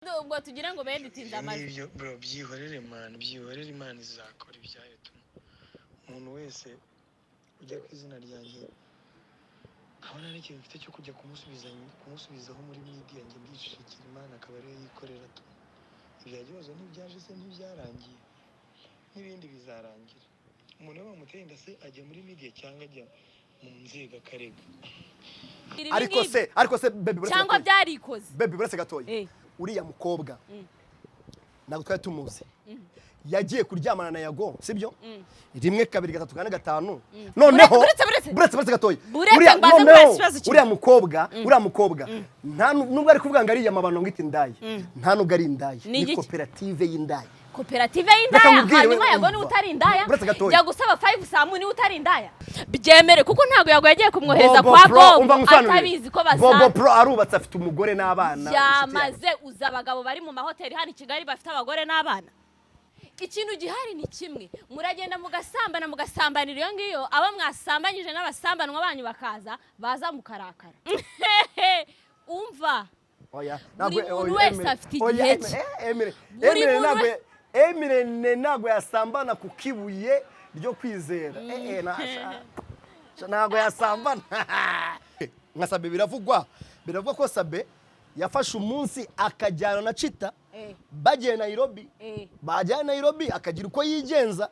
ubwo tugira ngo beditinze amajwi Ibyo bro byihorere Imana izakora ibyayo umuntu wese ujya ku izina ryanjye abona n'ikintu mfite cyo kujya kumusubizaho muri media njye ndishikira Imana akaba ariyo yikorera ibyagihozo ntibyaje se ntibyarangiye n'ibindi bizarangira umuntu bamuteye inda se ajya muri media cyangwa ajya mu nzego akarega ariko se baby cyangwa byarikoze baby buretse gatoya uriya mukobwa ntabwo twari tumuzi yagiye kuryamana na Yago sibyo rimwe kabiri gatatu kane gatanu noneho buretse gatoya uriya mukobwa nta nubwo ari kuvuga ngo ari yamabano ngiti ndaye nta nubwo ari ndaye ni koperative y'indaye hanyuma Yago ni utari indaya jya gusaba 5 samu ni utari indaya byemere kuko ntago Yago yagiye kumwohereza kwa Bobo atabizi ko bazana Bobo Pro arubatse afite umugore n'abana yamaze uza abagabo bari mu mahoteli hano i Kigali bafite abagore n'abana ikintu gihari ni kimwe muragenda mugasambanira iyo ngiyo abo mwasambanyije n'abasambanwa banyu bakaza baza mukarakara umva oya ntabwo wese afite igihe Emire ntabwo yasambana ku kibuye ryo kwizera ntabwo yasambana nka Sabe biravugwa ko Sabe yafashe umunsi akajyana na Chita bagiye Nairobi akagira uko yigenza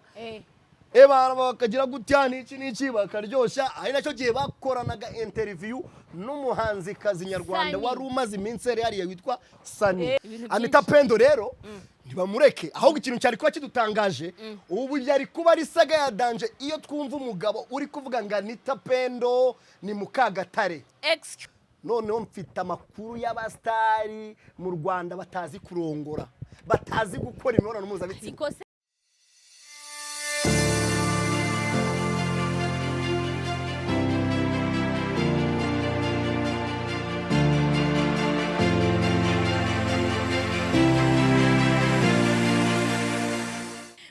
bakagira gutya n'iki bakaryoshya ari nacyo gihe bakoranaga interview n'umuhanzikazi nyarwanda wari umaze iminsi yari witwa Sani Anita Pendo rero ntibamureke ahubwo ikintu cyari kuba kidutangaje ubu byari kuba ari saga ya danje iyo twumva umugabo uri kuvuga ngo Anita Pendo ni Mukagatare noneho mfite amakuru y'abastari mu Rwanda batazi kurongora batazi gukora imibonano mpuzabitsina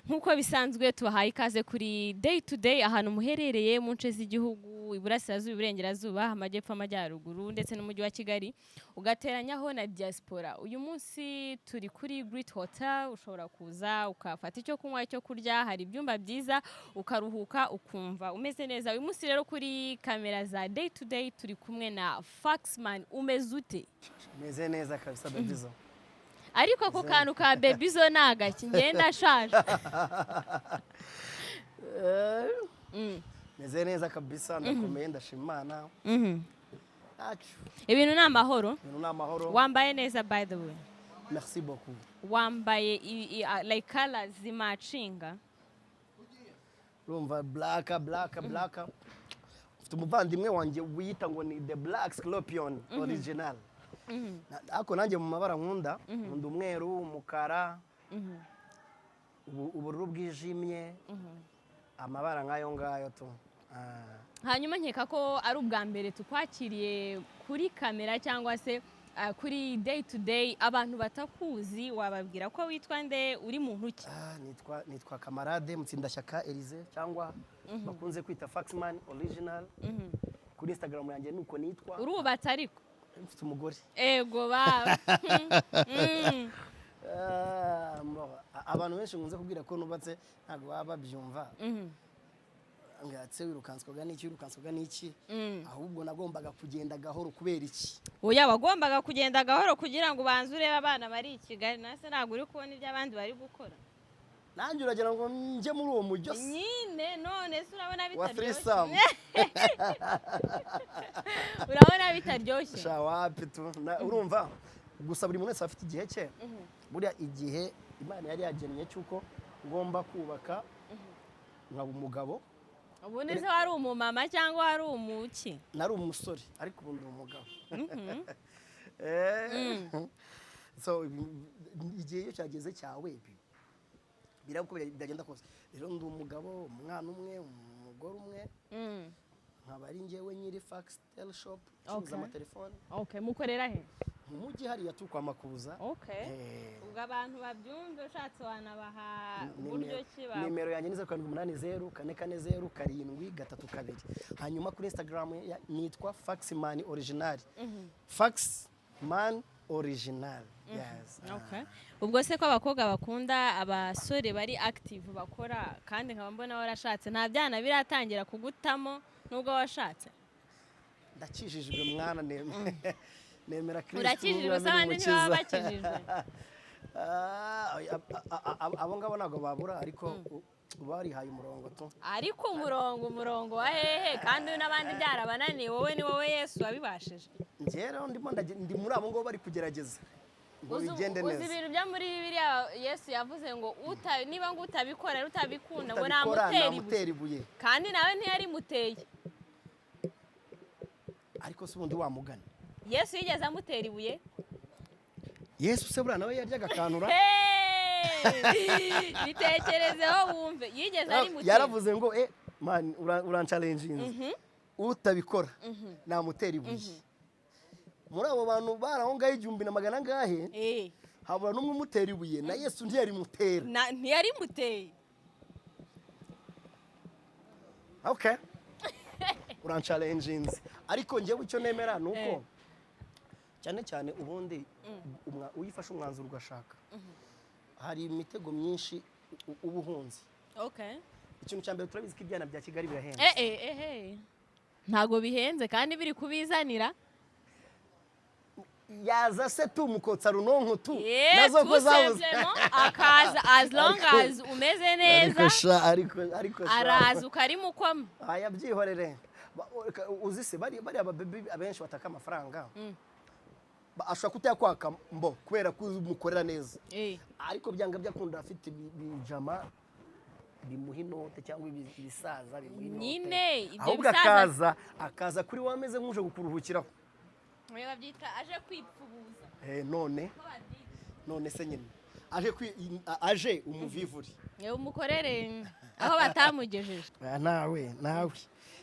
nkuko bisanzwe tubahaye ikaze kuri day to day ahantu muherereye mu nce z'igihugu iburasirazuba iburengerazuba amajyepfo amajyaruguru ndetse n'umujyi wa Kigali ugateranyaho na diaspora uyu munsi turi kuri Great Hotel ushobora kuza ukafata icyo kunywa icyo kurya hari ibyumba byiza ukaruhuka ukumva umeze neza uyu munsi rero kuri kamera za day to day turi kumwe na Faxman umezute meze neza kabisa babizo ariko ako kantu ka bebizo nagaki ngenda shaje meze neza kabisa ndakomeye ndashimana ibintu n'amahoro wambaye neza by the way merci beaucoup wambaye like colors zimacinga urumva black ufite umuvandimwe wanjye wiyita ngo ni the black scorpion original ako nanjye mu mabara nkunda umweru umukara ubururu bwijimye amabara nk'ayo ngayo tu hanyuma nkeka ko ari ubwa mbere tukwakiriye kuri kamera cyangwa se kuri day to day abantu batakuzi wababwira ko witwa nde uri mu ntuki nitwa Camarade Mutsindashyaka Elise cyangwa bakunze kwita Faxman original kuri Instagram yanjye nuko nitwa urubatse ariko mfite umugore ego baba abantu benshi nkunze kubwira ko nubatse ntago baba babyumva ngatse wirukanswaga n'iki ahubwo nagombaga kugenda gahoro kubera iki oya wagombaga kugenda gahoro kugira ngo ubanze urebe abana bari i Kigali nase ntago uri kubona ibyo abandi bari gukora nanjye uragira ngo nje muri uwo mujyo nyine none se urabona bitaryoshye urabona bitaryoshye shawapi tu urumva gusa buri muntu wese afite igihe cye buriya igihe Imana yari yagennye cyuko ngomba kubaka nkaba umugabo ubu nese wari umumama cyangwa wari umuki nari umusore ariko ubu ndi umugabo so igihe iyo cyageze cyawe biragenda kose rero ndi umugabo umwana umwe umugore umwe nkaba ari njyewe nyiri Fax Tel Shop cuza amatelefone mukorera he mu mujyi hariya tukwa Makuza ubwo abantu babyumve ushatse wanabaha uburyo ki ba nimero yanjye ni 0780440732 hanyuma kuri Instagram nitwa Faxman original Faxman original. Yes. Okay. Ubwo se ko abakobwa bakunda abasore bari active bakora kandi nkaba mbona warashatse nta byana biratangira kugutamo nubwo washatse. Ndakijijwe mwana nemera Kristo. Urakijijwe sabandi ntibaba bakijijwe. Abo ngabo ntago babura ariko barihaye umurongo tu. Ariko umurongo wa hehe kandi n'abandi byarabananiye wowe ni wowe Yesu wabibashije. Njero ndi muri abo ngo bari kugerageza. Ngo bigende neza. Uzi ibintu bya muri Bibiliya Yesu yavuze ngo niba ngo utabikora utabikunda ngo namutera ibuye. Kandi nawe ntiyari muteye. Ariko se ubundi wamugana. Yesu yigeze amutera ibuye. Yesu se bura nawe yaryaga kanura. Bitekerezeho wumve yigeze ari mutera. Yaravuze ngo man uranchallenge. Utabikora namutera ibuye. Muri abo bantu baraho ngaho 1,000 ngahe habura n'umwe umutera ibuye na Yesu ntiyari mutera. Ntiyari muteye. Okay. Uranchallenge ariko njyewe icyo nemera nuko cyane ubundi uyifashe umwanzuro ugashaka hari imitego myinshi ubuhunzi. Okay. Ikintu cyambere turabizi ko ibyana bya Kigali birahenze. Ntago bihenze kandi biri kubizanira. Yaza se tu mukotsa runonko tu nazo ko zabuze akaza as long as umeze neza ariko araza ukari mukwama aya byihorere uzi se bari ababebi abenshi bataka amafaranga ashaka kutayakwaka mbo kubera kumukorera neza ariko byanga byakunda afite bijama bimuhinote cyangwa ibisaza bimuhinote nyine ibyo bisaza akaza kuri wameze nk'uje gukuruhukiraho. Oya babyita aje kwipfubuza. None se nyine aje umuvivuri. Umukorere aho batamugejeje.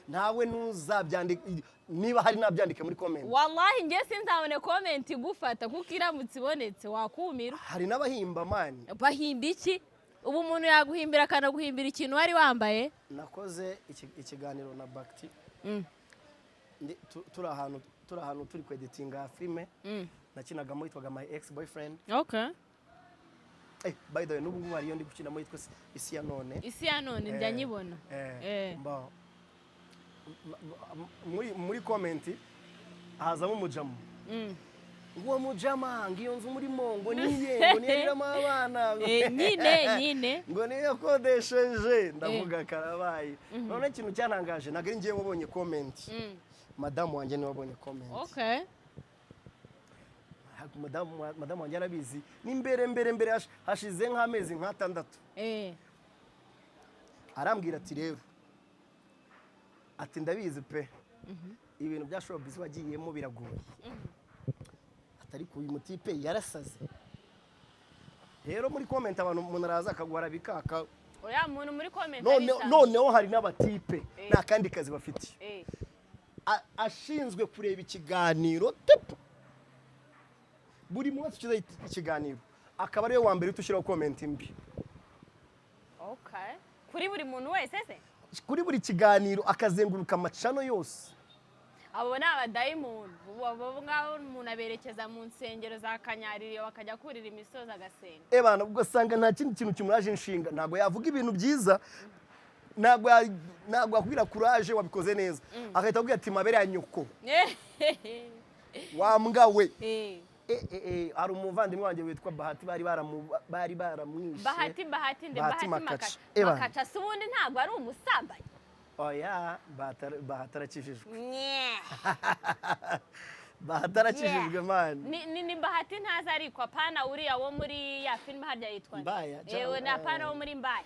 Nawe nuzabyandika niba hari nabyandike muri comment. Wallahi nge sinzabone comment igufata kuko iramutse ibonetse wakumira. Hari n'abahimba man. Bahimba iki? Ubu umuntu yaguhimbira kana guhimbira ikintu wari wambaye. Nakoze ikiganiro na Bakti. Turi ahantu turi kweditinga filme nakinagamo yitwaga My Ex Boyfriend. Okay. By the way n'ubu ngubu ariyo ndi gukinamo yitwa Isi ya none njya nyibona. Muri comment hazamo umujama. Uwo mujama ngiyo nzu muri mongo niyeriramo abana. Nyine. Ngo niyo kodesheje ndavuga karabaye. None ikintu cyantangaje nagari ngiye wabonye comment. Madamu wanjye ni wabonye comment. Okay. Madamu wanjye arabizi n'imbere hashize nk'amezi nk'6. Arambwira ati rero ati ndabizi pe ibintu bya showbiz wagiyemo biragoye. Atari ku uyu mutipe yarasaze. Rero muri comment abantu umuntu araza akagwara bikaka. Oya muntu muri comment noneho hari n'abatipe nta kandi kazi bafite. Ashinzwe kureba ikiganiro buri munsi kiza ikiganiro akaba ariyo wa mbere utushyiraho comment mbi. Okay. Kuri buri muntu wese se? Kuri buri kiganiro akazenguruka amacano yose. Abo ni abadayimoni. Abo ngabo umuntu aberekeza mu nsengero za Kanyaririye bakajya kurira imisozi agasenga. Bana ubwo sanga nta kindi kintu kimuraje inshinga ntago yavuga ibintu byiza ntago akubwira courage wabikoze neza akahita akubwira ati mabere ya nyoko wambwa we. Ari umuvandimwe wanjye witwa Bahati bari baramwishe. Bahati makaca se ubundi ntago ari umusambanyi. Oya bahatarakijijwe. Bahatarakijijwe man. Ni Bahati ntaza ariko apana uriya wo muri ya film harya yitwa. Na apana wo muri Mbaya.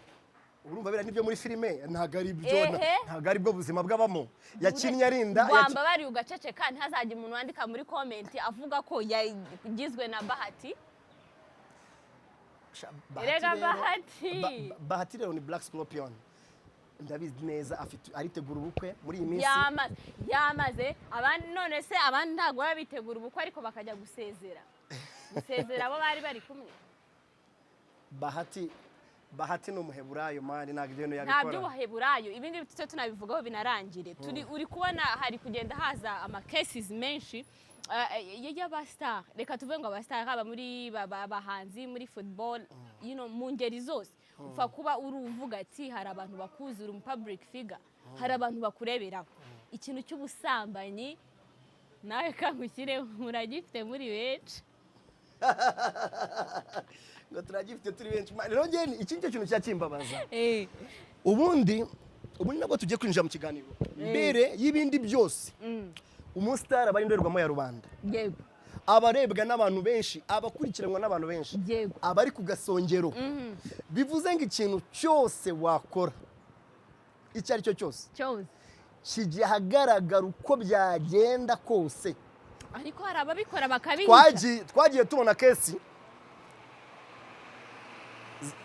Urumva bira nibyo muri filime ntago ari byo ntago ari bwo buzima bw'abamo yakinnye arinda wamba bari ugacece kandi hazajya umuntu wandika muri comment avuga ko yagizwe na Bahati. Erega Bahati rero ni Black Scorpion. Ndabizi neza aritegura ubukwe muri iyi minsi. Yamaze abandi none se abandi ntago babitegura ubukwe ariko bakajya gusezera abo bari kumwe. Bahati Bahati ni umuheburayo mani ntabwo ibyo nta yabikora. by'ubuheburayo ibi ngibi tutse tunabivugaho binarangire uri kubona hari kugenda haza ama cases menshi y'abastar reka tuvuge ngo abastar haba muri bahanzi muri football mu ngeri zose upfa kuba uri uvuga ati hari abantu bakuzi uri public figure hari abantu bakureberaho ikintu cy'ubusambanyi nawe kangushyire muragifite muri benshi ngo turagifite turi benshi rero ngeni iki nicyo kintu cyakimbabaza ubundi nabwo tugiye kwinjira mu kiganiro mbere y'ibindi byose umustar aba ari indorerwamo ya rubanda yego abarebwa n'abantu benshi abakurikiranwa n'abantu benshi yego abari ku gasongero bivuze ngo ikintu cyose wakora icyo ari cyo cyose kigiye ahagaragara uko byagenda kose ariko hari ababikora bakabihisha twagiye tubona kesi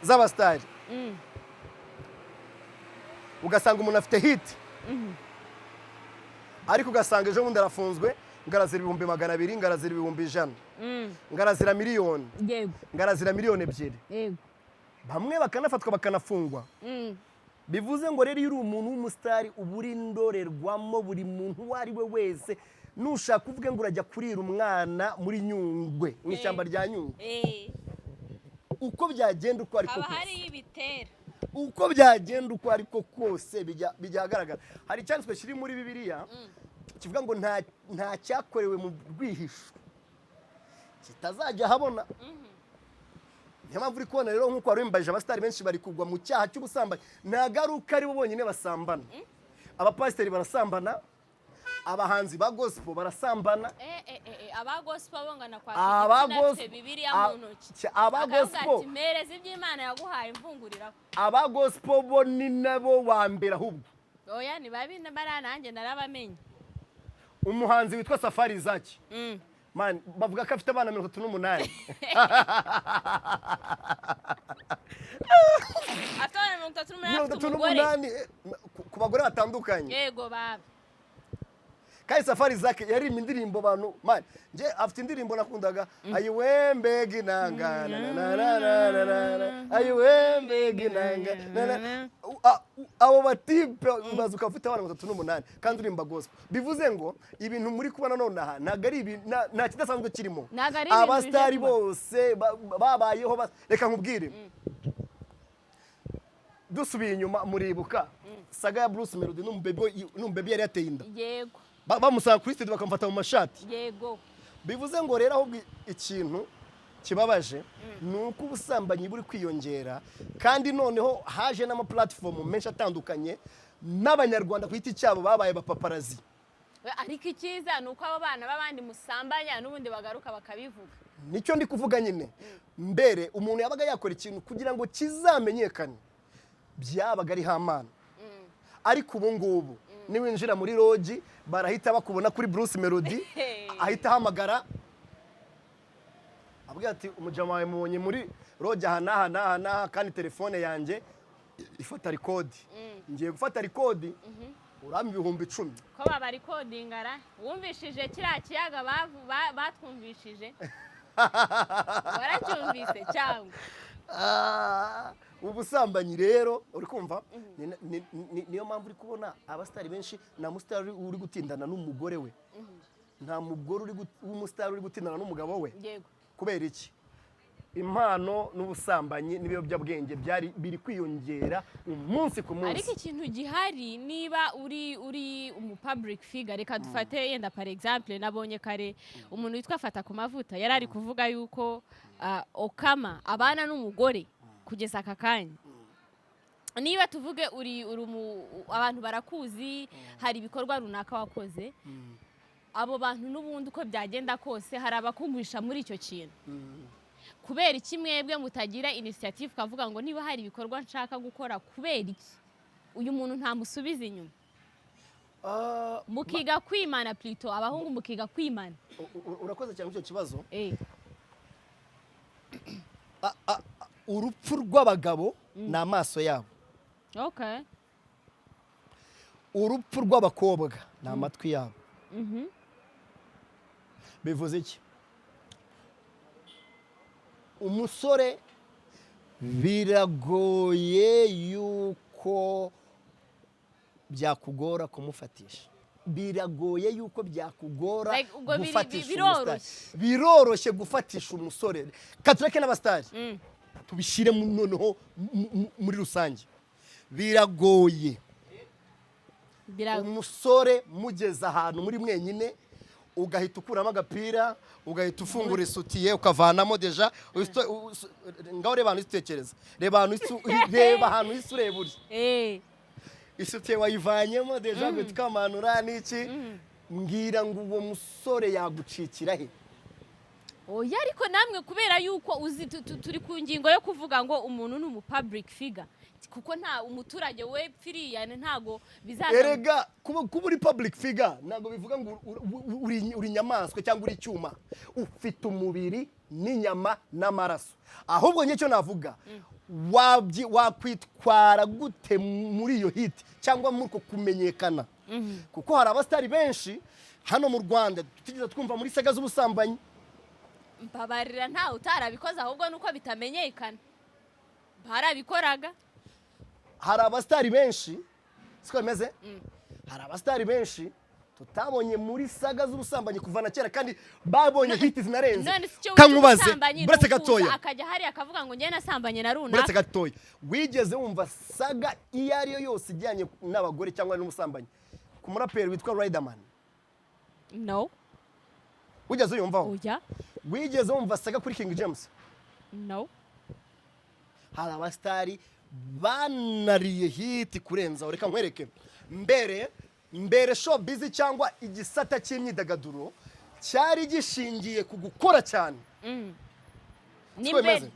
z'abastari ugasanga umuntu afite hit ariko ugasanga ejo bundi arafunzwe ngarazira 200,000 ngarazira 100,000 ngarazira miliyoni ngarazira miliyoni 2 yego bamwe bakanafatwa bakanafungwa bivuze ngo rero iyo uri umuntu w'umusitari uba uri indorerwamo buri muntu uwo ari we wese nushaka uvuge ngo urajya kurira umwana muri Nyungwe mu ishyamba rya Nyungwe uko byagenda uko ariko haba hari ibitera uko byagenda uko ariko kose bijyagaragara hari icyanditswe kiri muri Bibiliya kivuga ngo nta cyakorewe mu rwihisho kitazajya habona niyo mpamvu uri kubona rero nk'uko warembaje abasitari benshi bari kugwa mu cyaha cy'ubusambanyi ntagaruka ari bo bonyine basambana abapasiteri barasambana abahanzi ba gospel barasambana aba gospel bongana kwa Bibiliya mu ntoki aba gospel mereza iby'Imana yaguhaye imvungurira aba gospel bo ni nabo wa mbere ahubwo oya ni babi nanjye narabamenye umuhanzi witwa Safari Zaki man bavuga ko afite abana 38 atone 38 ku bagore batandukanye yego baba Kai Safari Zaki yari indirimbo abantu man nje afite indirimbo nakundaga ayiwembe ginanga ayiwembe ginanga abo batipe bazuka afite abana 38 kandi urimba gospel bivuze ngo ibintu muri kubona none aha nagari nta kidasanzwe kirimo abastari bose babayeho reka nkubwire dusubiye inyuma muribuka saga ya Bruce Melody n'umubebe yari yateye inda yego bamusanga kuri studio bakamufata mu mashati yego bivuze ngo rero ahubwo ikintu kibabaje nuko ubusambanyi buri kwiyongera kandi noneho haje n'ama platform menshi atandukanye n'abanyarwanda ku giti cyabo babaye bapaparazi ariko ikiza nuko abo bana babandi musambanya n'ubundi bagaruka bakabivuga nicyo ndi kuvuga nyine mbere umuntu yabaga yakora ikintu kugira ngo kizamenyekane byabaga ari hamana ariko ubu ngubu niwinjira muri loji barahita bakubona kuri Bruce Melody ahita hamagara abwira ati umujama wawe mubonye muri loji aha kandi telefone yanjye ifata record ngiye gufata record uramba 10,000 ko baba recordingara wumvishije kiriya kiyaga batwumvishije waracyumvise cyangwa ubusambanyi rero uri kumva niyo mpamvu uri kubona abastari benshi na mustari uri gutindana n'umugore we nta mugore w'umustari uri gutindana n'umugabo we kubera iki impano n'ubusambanyi n'ibiyobyabwenge biri kwiyongera umunsi ku munsi ariko ikintu gihari niba uri umu public figure reka dufate yenda par exemple nabonye kare umuntu witwa Fata ku mavuta yari ari kuvuga yuko Okama abana n'umugore kugeza aka kanya niba tuvuge uri abantu barakuzi hari ibikorwa runaka wakoze abo bantu n'ubundi uko byagenda kose hari abakugwisha muri icyo kintu kubera iki mwebwe mutagira initiative kavuga ngo niba hari ibikorwa nshaka gukora kubera iki uyu muntu ntamusubiza inyuma mukiga kwimana plutôt abahungu mukiga kwimana urakoze cyane icyo kibazo urupfu rw'abagabo ni amaso yabo urupfu rw'abakobwa ni amatwi yabo bivuze iki umusore biragoye yuko byakugora kumufatisha. Biragoye yuko byakugora gufatisha umusitari. Biroroshye gufatisha umusore. Katureke n'abastari. Tubishire noneho muri rusange. Biragoye. Umusore mugeza ahantu muri mwenyine ugahita ukuramo agapira, ugahita ufungura isutiye ukavanamo deja ngaho reba ahantu itekereza. Reba ahantu isureburi. Isutiye wayivanyemo deja gutkamanura n'iki mbwira ngo uwo musore yagucikira he. Oya ariko namwe kubera yuko uzi turi ku ngingo yo kuvuga ngo umuntu ni public figure kuko nta umuturage we pfiriya ntago bizaza. Erega kuba uri public figure ntago bivuga ngo uri nyamaswe cyangwa uri cyuma. Ufite umubiri n'inyama n'amaraso. Ahubwo nyecyo navuga wakwitwara gute muri iyo hit cyangwa muri kumenyekana. Kuko hari abastari benshi hano mu Rwanda tutigeze twumva muri saga z'ubusambanyi. Mbabarira nta utarabikoze ahubwo nuko bitamenyekana. Barabikoraga. Hari abastari benshi siko bimeze. Hari abastari benshi tutabonye muri saga z'ubusambanyi kuva na kera kandi babonye hit zinarenze. Kankubaze buretse gatoya akajya hari akavuga ngo ngiye nasambanye na runaka. Buretse gatoya wigeze wumva saga iyo ari yo yose ijyanye n'abagore cyangwa n'umusambanyi ku muraperi witwa Riderman? No. Wigeze uyumvaho? Oya. Wigeze wumva saga kuri King James? No. Hari abastari banariye hit kurenza. Reka nkwereke mbere showbiz cyangwa igisata cy'imyidagaduro cyari gishingiye ku gukora cyane. Nimbere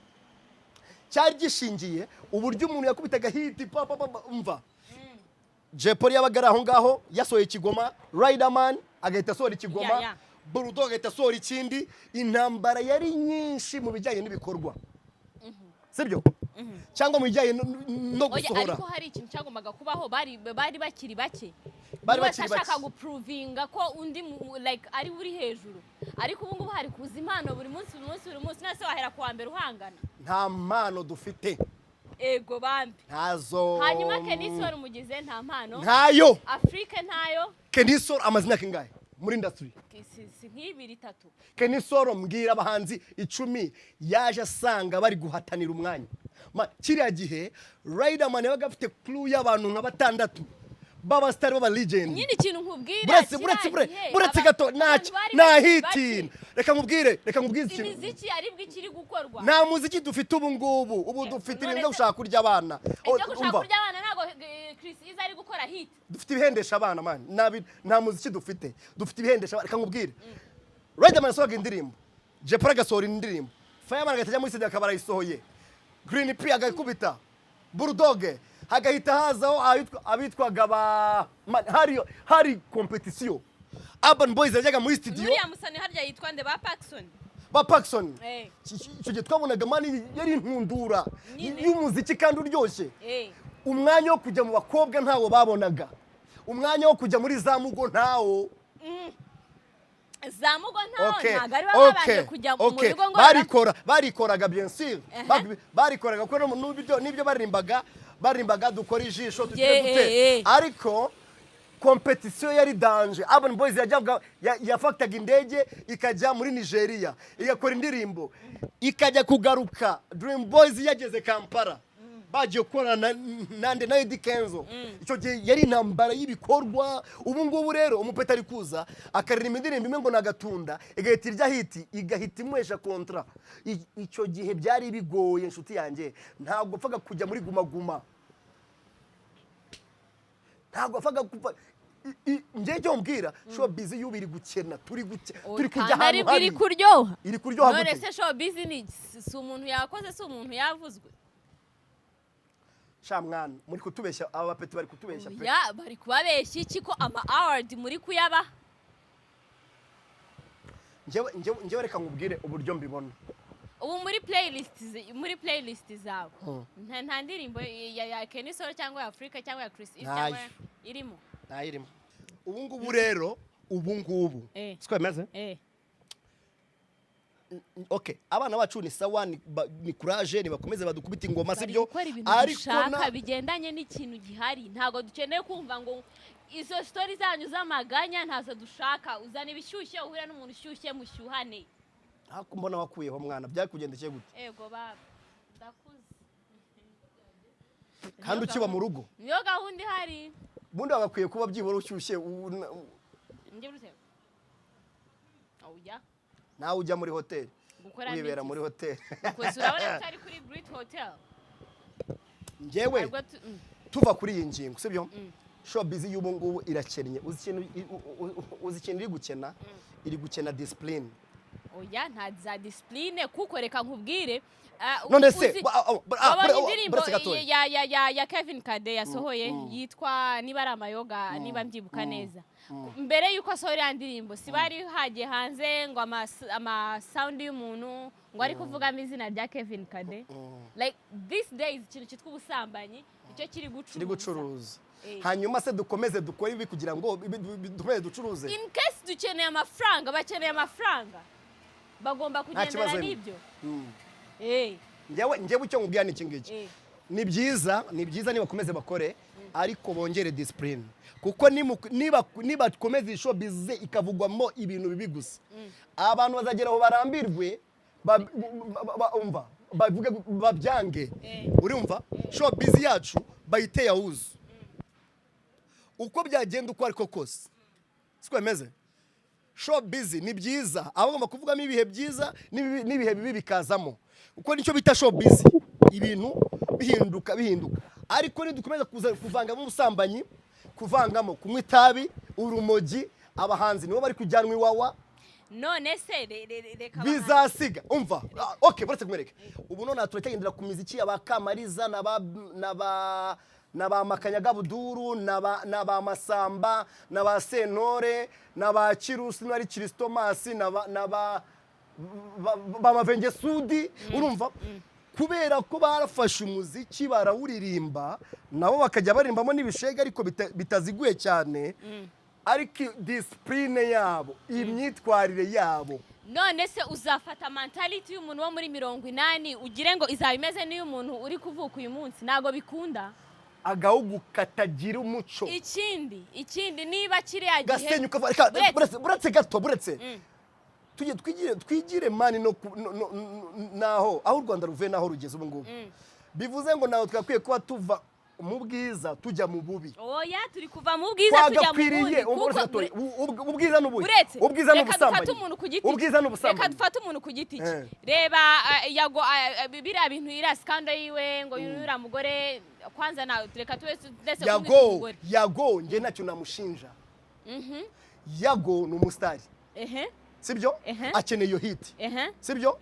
cyari gishingiye uburyo umuntu yakubitaga hit umva. Jepoli yabagara aho ngaho yasohoye ikigoma, Riderman agahita asohora ikigoma, Bulldog agahita asohora ikindi. Intambara yari nyinshi mu bijyanye n'ibikorwa. Sibyo? Cyangwa mu bijyanye no gusohora. Ariko hari ikintu cyagombaga kubaho bari bakiri bake. Bari bakiri bake. Bashaka guprovinga ko undi like ari uri hejuru. Ariko ubu ngubu hari kuza impano buri munsi nase wahera ku wa mbere uhangana. Nta mpano dufite. Ego bambi. Ntazo. Hanyuma Kenisoro umugize nta mpano. Ntayo. Afrika ntayo. Kenisoro amazina kingahe muri industry? Si nk'ibiri 3. Kenisoro mbwira abahanzi 10 yaje asanga bari guhatanira umwanya. Kiriya gihe Riderman yabaga afite clue y'abantu nka 6 baba star baba legend. Nyine ikintu nkubwira buretse gato na hitin. Reka nkubwire ikintu. Imiziki aribwo ikiri gukorwa. Nta muziki dufite ubu dufite ibintu gushaka kurya abana. Gushaka kurya abana ntago Chris iza ari gukora hit. Dufite ibihendesha abana man. Nta muziki dufite ibihendesha. Reka nkubwire Riderman asohoga indirimbo, Jepara agasohora indirimbo, Fireman agatajya muri studio akabara isohoye, Green P agakubita, Bulldog hagahita hazaho abitwaga ba hari competition. Urban Boys yajyaga muri studio. Uriya musani harya yitwa nde ba Paxson. Icyo gihe twabonaga mani yari intundura y'umuziki kandi uryoshye. Umwanya wo kujya mu bakobwa ntawo babonaga. Umwanya wo kujya muri zamugo ntawo. Zamugo ntawo nagari babanje kujya mu rugo ngo barikoraga bien sûr. Barikoraga ko n'ibyo barimbaga dukora ijisho tutire gute. Ariko competition yari danger. Urban Boys yafataga indege ikajya muri Nigeria igakora indirimbo ikajya kugaruka. Dream Boys yageze Kampala bagiye korana nande na Eddie Kenzo. Icyo gihe yari intambara y'ibikorwa. Ubu ngubu rero umupeta ari kuza akaririmba indirimbo imwe ngo nagatunda igahita irya hit igahita imwesha kontra. Icyo gihe byari bigoye inshuti yanjye. Ntabwo upfaga kujya muri guma ntabwo afaga kuva ngiye cyo mbwira showbiz y'ubiri gukena turi kujya ahantu hari iri kuryoha none se showbiz ni si umuntu yakoze si umuntu yavuzwe. Shamwana muri kutubeshya aba bapeti bari kutubeshya pe. Ya bari kubabeshya iki ko ama award muri kuyaba. Ngewe reka nkubwire uburyo mbibona. Ubu muri playlist zawe nta ndirimbo ya Kenisoro cyangwa ya Afrika cyangwa ya Chris cyangwa irimo. Ntayirimo. Ubu ngubu rero siko bimeze. okay abana bacu ni sawa ni courage ni bakomeze badukubita ingoma sibyo ariko bigendanye n'ikintu gihari ntago dukeneye kumva ngo izo story zanyu z'amaganya ntazo dushaka uzana ibishyushye uhura n'umuntu ushyushye mushyuhane hako mbona wakuyeho mwana byakugendekeye gute ego baba ndakuze kandi ukiba mu rugo niyo gahunda ihari bundi bagakwiye kuba byibura ushyushye njye buruse awujya nawe ujya muri hoteli wibera muri hoteli kwese urabona utari kuri Great Hotel njyewe tuva kuri iyi ngingo sibyo showbiz y'ubu ngubu irakennye uzi ikintu iri gukena discipline oya nta za discipline kuko reka nkubwire none se indirimbo ya Kevin Kade yasohoye yitwa niba ari amayoga niba mbyibuka neza mbere yuko asohora ya ndirimbo si bari hagiye hanze ngo ama sound y'umuntu ngo ari kuvugamo izina rya Kevin Kade like these days ikintu cyitwa ubusambanyi icyo kiri gucuruza hanyuma se dukomeze dukora ibi kugira ngo dukomeze ducuruze in case dukeneye amafaranga bakeneye amafaranga bagomba kugendera n'ibyo njyewe icyo nkubwira ni iki ngiki ni byiza nibakomeze bakore ariko bongere discipline kuko nibakomeza iyi showbiz ikavugwamo ibintu bibi gusa abantu bazageraho barambirwe bavuge babyange urumva showbiz yacu bayiteye awuzu uko byagenda uko ariko kose siko bimeze showbiz ni byiza abagomba kuvugamo ibihe byiza n'ibihe bibi bikazamo uko nicyo bita showbiz ibintu bihinduka ariko nidukomeza kuvangamo ubusambanyi kuvangamo kunywa itabi urumogi abahanzi nibo bari kujyanwa iwawa none se reka bizasiga umva okay buretse kumwereka ubu none turacyendera ku miziki aba Kamariza naba Makanyaga Buduru naba Masamba naba Sentore naba Kirusi nari Kristomas naba Mavenge Sudi urumva kubera ko barafashe umuziki barawuririmba nabo bakajya barimbamo n'ibishega ariko bitaziguye cyane ariko discipline yabo imyitwarire yabo none se uzafata mentality y'umuntu wo muri 80 ugire ngo izaba imeze niyo umuntu uri kuvuka uyu munsi nago bikunda agahugu katagira umuco ikindi niba kiri yagihe gasenyuka buretse gato twigire mani naho aho u Rwanda ruvuye naho rugeze ubu ngubu bivuze ngo naho twakwiye kuba tuva mu bwiza tujya mu bubi oya turi kuva mu bwiza tujya mu bubi ubwiza n'ububi ubwiza n'ubusambanyi ubwiza n'ubusambanyi reka dufate umuntu ku giti cye reba Yago biriya bintu ira scandal yiwe ngo yura mugore kwanza na reka twese ndetse Yago nge ntacyo namushinja Yago ni umustari sibyo akeneye yo hit sibyo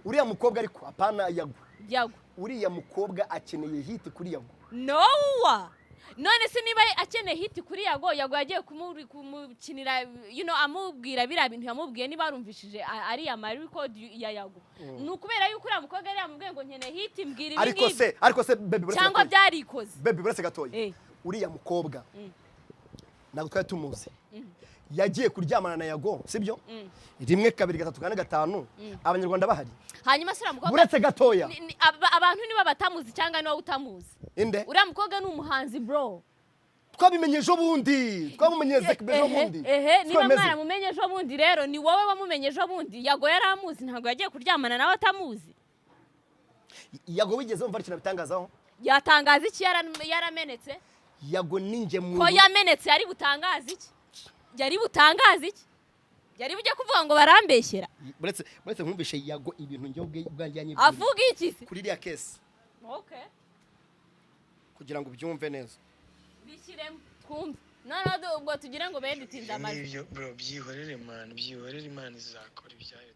uriya mukobwa ariko apana Yago uriya mukobwa akeneye hit kuri Yago nowa none se niba akeneye hit kuri Yago yagiye kumukinira amubwira biriya bintu yamubwiye niba arumvishije ari ama record ya Yago nukubera yuko uriya mukobwa ari yamubwiye ngo nkeneye hit mbwira ibi ariko se baby cyangwa byarikoze baby buretse gatoya uriya mukobwa ntabwo twari tumuzi yagiye kuryamana na Yago sibyo rimwe kabiri gatatu kane gatanu abanyarwanda bahari hanyuma sura mukobwa buretse gatoya abantu niba batamuzi cyangwa niba utamuzi inde uriya mukobwa ni umuhanzi bro twabimenye ejo bundi niba mwaramumenye ejo bundi rero ni wowe wamumenye ejo bundi Yago yaramuzi ntabwo yagiye kuryamana nawe atamuzi Yago wigeze umva ikintu bitangazaho yatangaza iki yaramenetse Yago ninjye mu ko yamenetse yari butangaza iki yari bujye kuvuga ngo barambeshyera buretse nkumvishe Yago ibintu njye ubwanjye avuga iki kuri iriya case okay kugira ngo ubyumve neza bishyiremo twumve none ubwo tugira ngo benditinze amazi ibyo bro byihorere Imana izakora ibyayo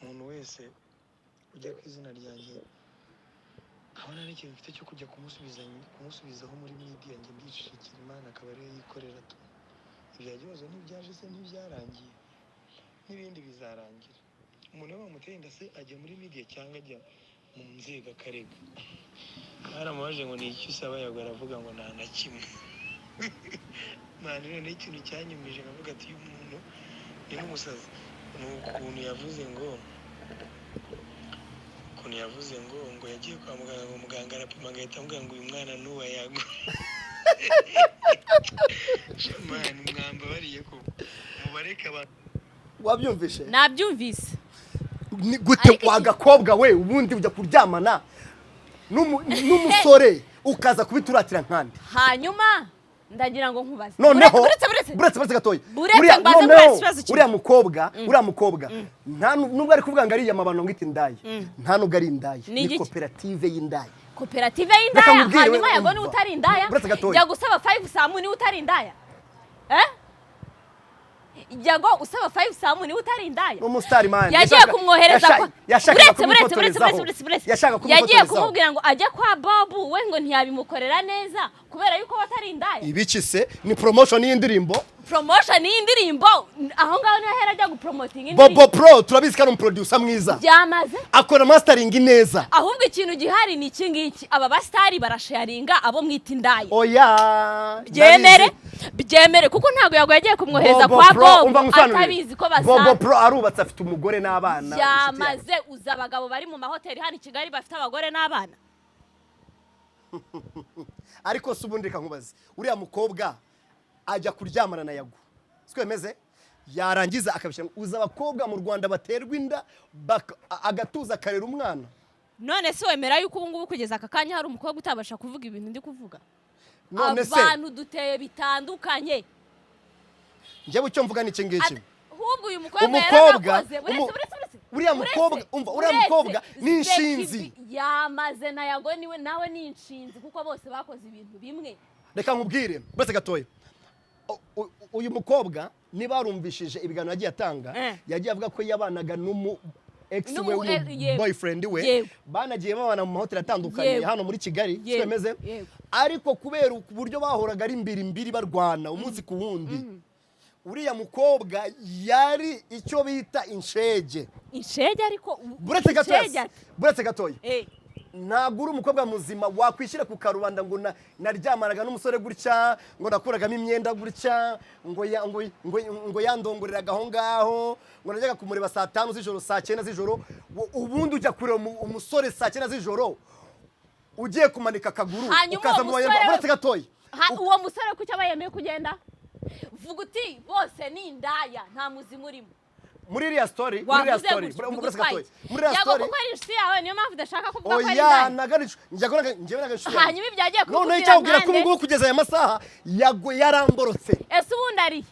umuntu wese ujya ku izina ryanjye abona n'ikintu mfite cyo kujya kumusubizaho muri media njye mbishikira Imana akaba ariyo yikorera ibyagihozo n'ibyaje se n'ibyarangiye n'ibindi bizarangira umuntu wamuteye inda se ajya muri media cyangwa ajya mu nzego akarega baramubaje ngo ni iki usaba Yago aravuga ngo nta na kimwe mwana rero ni ikintu cyanyumije nkavuga ati uyu muntu ni n'umusazi ukuntu yavuze ngo yagiye kwa muganga ngo muganga arapima agahita amubwira ngo uyu mwana n'uwa Yago. Shamani mwamba bariye ko mubareke abantu. Wabyumvishe? Nabyumvise. Gute wagakobwa we ubundi ujya kuryamana n'umusore ukaza kubituratira nkandi. Hanyuma ndagira ngo nkubaze. Noneho buretse gatoya. Uriya mukobwa nta nubwo ari kuvuga ngo ari yamabano ngiti Indaye. Nta nubwo ari Indaye. Ni koperative y'Indaye. Koperative y'Indaya. Hanyuma Yago ni utari Indaya. Jya gusaba 5 samu ni utari Indaya. Yago usaba 5 samu ni utari Indaya. Umustar man. Yagiye kumwohereza kwa. Yagiye kumubwira ngo ajya kwa Babu we ngo ntiyabimukorera neza kubera yuko watari Indaya. Ibiki se ni promotion y'indirimbo. Promotion y'indirimbo aho ngaho niho hera ajya gupromoting indirimbo. Bobo Pro turabizi ko ari producer mwiza. Byamaze. Akora mastering neza. Ahubwo ikintu gihari ni iki ngiki aba bastari barasharinga abo mwita Indaya. Oya. Byemere kuko ntago Yago yagiye kumwohereza kwa Bobo atabizi ko basanga. Bobo Pro arubatse afite umugore n'abana. Byamaze uza abagabo bari mu mahoteli hano i Kigali bafite abagore n'abana. Ariko subundi reka nkubaze uriya mukobwa ajya kuryamana na Yago sikwemeze yarangiza akabishyira uza abakobwa mu Rwanda baterwa inda agatuza karera umwana. None se wemera yuko ubu ngubu kugeza aka kanya hari umukobwa utabasha kuvuga ibintu ndi kuvuga? None se abantu duteye bitandukanye. Njye bucyo mvuga ni ngiki ahubwo uyu mukobwa yarakoze uriya mukobwa ni inshinzi yamaze na Yago niwe nawe ni inshinzi kuko bose bakoze ibintu bimwe. Reka nkubwire bose gatoya uyu mukobwa niba arumvishije ibiganiro yagiye atanga yagiye avuga ko yabanaga ex we boyfriend we banagiye babana mu mahoteli atandukanye hano muri Kigali twemeze ariko kubera uburyo bahoraga ari mbiri barwana umunsi ku wundi uriya mukobwa yari icyo bita inshege ariko buretse gatoya ntabwo uri umukobwa muzima wakwishyira ku karubanda ngo naryamanaga n'umusore gutya ngo nakuragamo imyenda gutya ngo yandongoreraga aho ngaho ngo najyaga kumureba saa 5 z'ijoro saa 9 z'ijoro ubundi ujya kureba umusore saa 9 z'ijoro ugiye kumanika akaguru ukaza mu bayamba buretse gatoya uwo musore kuki abayemeye kugenda vuga uti bose ni Indaya nta muzimu urimo muri iriya story Yago kuko ari inshuti yawe niyo mpamvu udashaka kuvuga ko ari Indaya njyewe nagashuye hanyuma ibyagiye kukubwira none cyabwira ko ubwo kugeza aya masaha Yago yaramborotse ese ubundi ari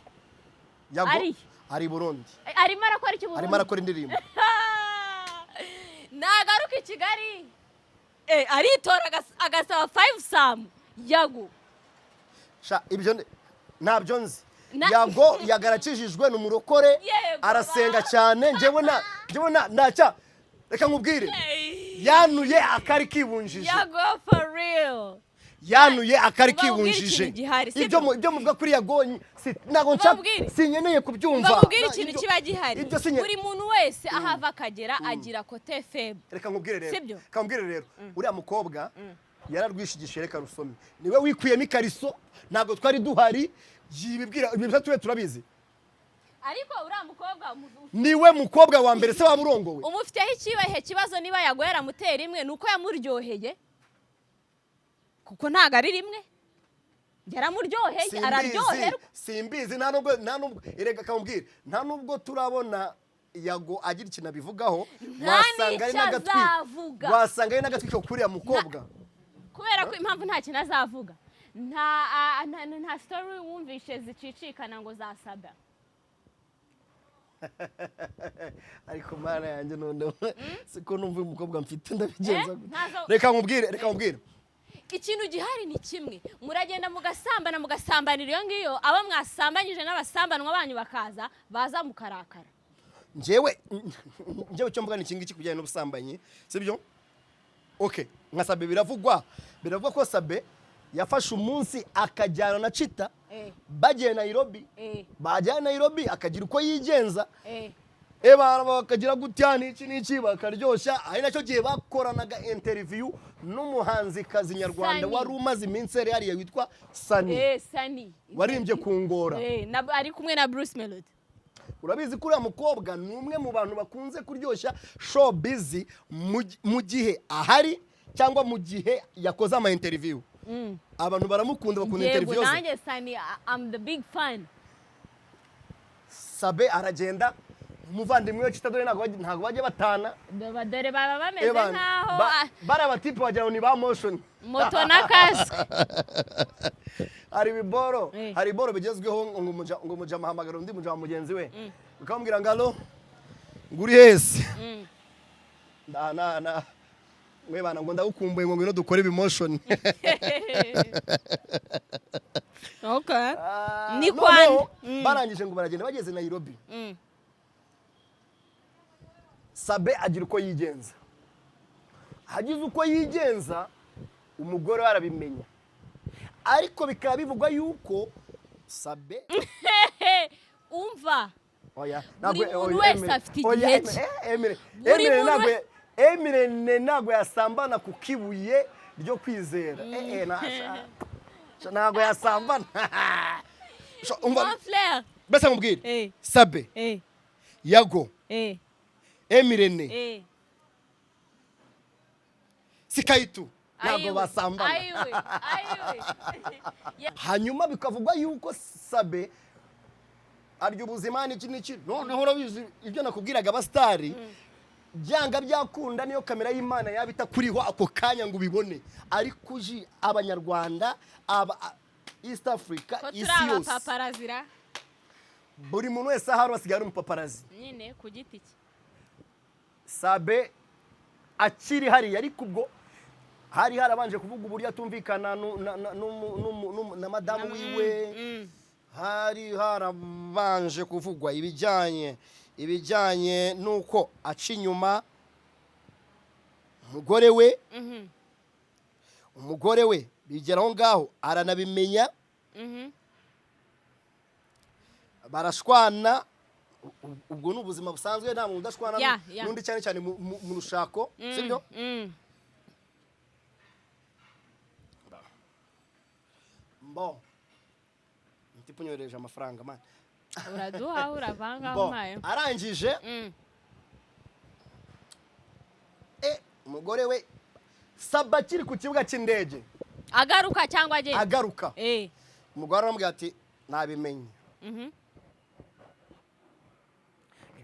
Yago ari Burundi arimo arakora iki Burundi arimo arakora indirimbo nagaruka i Kigali aritora agasaba 5 samu Yago ibyo ntabyo nzi Yago yagarakijijwe n'umurokore arasenga cyane njyewe nacya reka nkubwire yanuye akari kibunjije Yago for real yanuye akari kibunjije ibyo muvuga kuri Yago nago nshaka sinyeneye kubyumva babwire ikintu kiba gihari buri muntu wese ahava akagera agira kote faible reka nkubwire rero uriya mukobwa yararwishigishe reka rusome niwe wikwiyemo ikariso ntago twari duhari yibibwira ibyo tuwe turabizi ariko uriya mukobwa niwe mukobwa wa mbere se waburongowe umufiteho ikibahe kibazo niba Yago yaramutera imwe nuko yamuryoheye kuko ntago ari rimwe yaramuryoheye araryoherwa simbizi nta nubwo erega kamubwira nta nubwo turabona Yago agira ikintu abivugaho wasanga ari n'agatwi ko kuriya mukobwa kubera ko impamvu nta kintu azavuga nta story wumvishe zicicikana ngo zasaba ariko mana yanjye noneho siko numva umukobwa mfite ndabigenza reka nkubwire ikintu gihari ni kimwe muragenda mugasambanira iyo ngiyo abo mwasambanyije n'abasambanwa banyu bakaza baza mukarakara njyewe cyo mvuga ni iki kujyana n'ubusambanyi sibyo okay nka Sabin biravugwa ko Sabin yafashe umunsi akajyana na Chita bagiye Nairobi akagira uko yigenza bakagira gutya n'iki bakaryoshya ari nacyo gihe bakoranaga interview n'umuhanzikazi nyarwanda wari umaze iminsi yari witwa Sani Sani warimbye kungora ari kumwe na Bruce Melody urabizi ko uriya mukobwa ni umwe mu bantu bakunze kuryoshya show busy mu gihe ahari cyangwa mu gihe yakoze ama interview abantu baramukunda bakunda interview yego nanjye sani I'm the big fan. Sabin aragenda umuvandimwe we kitadore ntago bajye batana dore baba bameze nkaho bari abatipe wagira ngo ni ba motion moto na kasike. hari iboro bigezweho ngo muja mahamagara undi muja mugenzi we ukamubwira ngalo nguri hese na mwe bana ngo ndagukumbuye ngo ngwino dukore ibimotion. Okay. Ni kwani barangije ngo baragenda bageze Nairobi. Sabin agira uko yigenza. Hagize uko yigenza umugore arabimenya. Ariko bikaba bivugwa yuko Sabin umva oya buri wese afite igihe cye. Emire ntago yasambana ku kibuye ryo kwizera. Ntago yasambana. Bese mubwire Sabin Yago Emire Sikaitu ntago basambana. Hanyuma bikavugwa yuko Sabin arya ubuzima n'iki noneho urabizi ibyo nakubwiraga abastari byanga byakunda niyo kamera y'Imana yabita kuriho ako kanya ngo ubibone ariko uji abanyarwanda East Africa isi yose paparazira buri muntu wese ahari wasigara umupaparazi nyine ku giti cye. Sabin akiri hari ariko ubwo hari harabanje kuvuga uburyo atumvikana na madamu wiwe hari harabanje kuvugwa ibijyanye nuko aca inyuma umugore we bigeraho ngaho aranabimenya barashwana. Ubwo ni ubuzima busanzwe nta muntu udashwana n'undi cyane cyane mu rushako sibyo. Mbo ntipunyoreje amafaranga man uraduha uravanga umaye arangije umugore we Sabin kiri ku kibuga cy'indege agaruka cyangwa agenda agaruka umugore aramubwira ati nabimenye.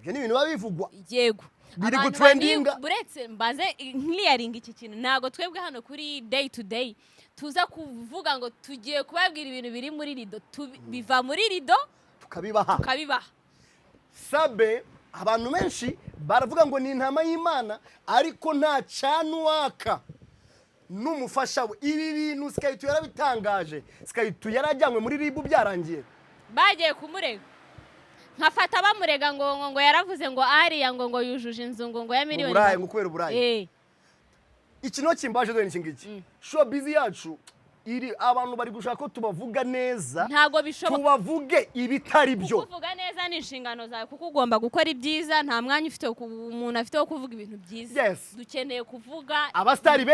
Ibyo ni ibintu babivugwa yego biri gutrendinga. Buretse mbaze clearing iki kintu ntago twebwe hano kuri day to day tuza kuvuga ngo tugiye kubabwira ibintu biri muri rido biva muri rido tukabibaha. Sabin abantu benshi baravuga ngo ni intama y'Imana ariko nta cyanuwaka n'umufasha we. Ibi bintu Sikaitu yarabitangaje. Sikaitu yarajyanywe muri ribu byarangiye bagiye kumurega nkafata bamurega ngo yaravuze ngo ariya ngo yujuje inzu ngo ya miliyoni burayi ngo kubera burayi. Ikino kimbaje dore n'ikingiki show busy yacu iri abantu bari gushaka ko tubavuga neza ntago bishoboka tubavuge ibitari byo. Kuvuga neza ni inshingano zawe kuko ugomba gukora ibyiza nta mwanya ufite umuntu afite wo kuvuga ibintu byiza. Dukeneye kuvuga abastari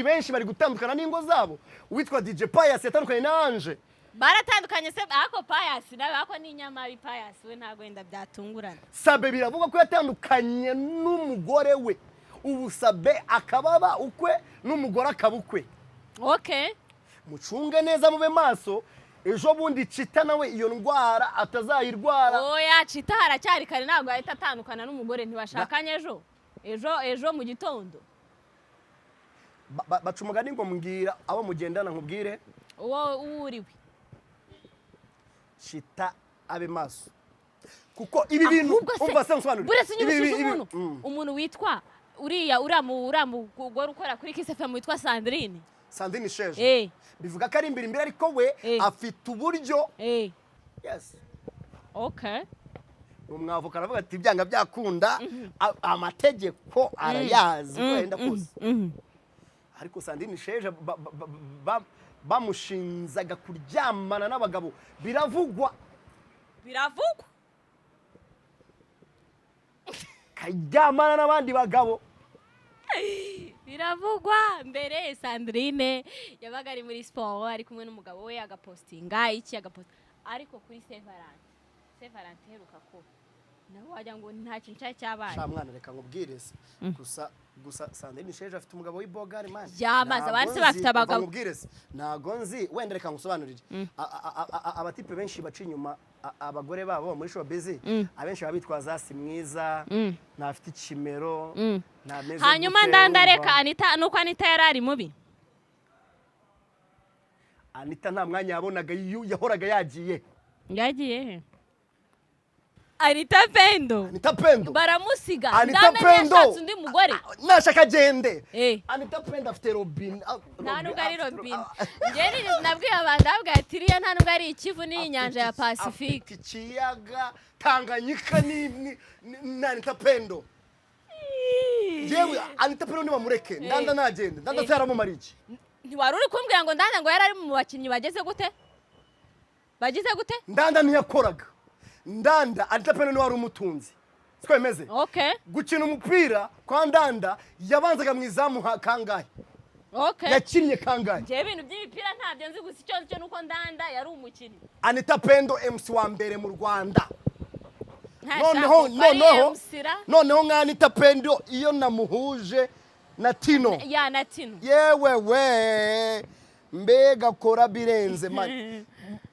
benshi bari gutandukana n'ingo zabo. Uwitwa DJ Pius yatandukanye na Hanze baratandukanye se ako Pius nawe ako ni inyama bi Pius we ntago wenda byatungurana. Sabin biravuga ko yatandukanye n'umugore we ubu Sabin akababa ukwe n'umugore akabukwe. Okay. Mucunge neza mube maso ejo bundi Cita nawe iyo ndwara atazayirwara. Oya Cita haracyari kare ntago ahita atandukana n'umugore ntibashakanye ejo mu gitondo. Bacumuga ningo mbwira abo mugendana nkubwire uwo uriwe Cita abe maso kuko ibi bintu umva se nsobanura umuntu witwa uramu ukora kuri Kiss FM witwa Sandrine Sheje bivuga ko ari imbere ariko we afite uburyo. Yes. Okay. Umwavoka aravuga ati byanga byakunda amategeko arayazi wenda kose. Ariko Sandrine Sheje bamushinzaga kuryamana n'abagabo biravugwa kajyamana n'abandi bagabo biravugwa. Mbere Sandrine yabaga ari muri sport ari kumwe n'umugabo we agapostinga ariko kuri se Valentin heruka ko nawe wajya ngo nta kintu cyari cyabaye sha mwana reka nkubwirese gusa Sandrine Sheje afite umugabo w'ibogari man yamaze abandi bafite abagabo nkubwirese nago nzi wenda reka ngusobanurire abatipe benshi baca inyuma abagore babo muri showbiz abenshi babitwaza si mwiza ntafite ikimero ntameze hanyuma ndandareka Anita nuko Anita yarari mubi Anita nta mwanya yabonaga yahoraga yagiye he Anita Pendo baramusiga ndana undi mugore nashaka agende Anita Pendo afite Robin nta nubwo ari Robin ngeri nabwiye abantu abwa tiriya nta nubwo ari ikivu n'inyanja ya Pacific ikiyaga Tanganyika ni Anita Pendo yewe Anita Pendo nibamureke ndanda nagende ndanda cyaramo mariki ntiwari uri kumbwira ngo ndanda ngo yarari mu bakinnyi bagize gute ndanda ntiyakoraga ndanda Anita Pendo wari umutunzi twemeze gukina umupira kwa ndanda yabanzaga mu izamu kangahe yakinnye kangahe nje ibintu by'imipira ntabyo nzi gusa icyo cyo nuko ndanda yari umukinnyi Anita Pendo MC wa mbere mu Rwanda noneho nka Anita Pendo iyo namuhuje na Tino yewe we mbega kora birenze man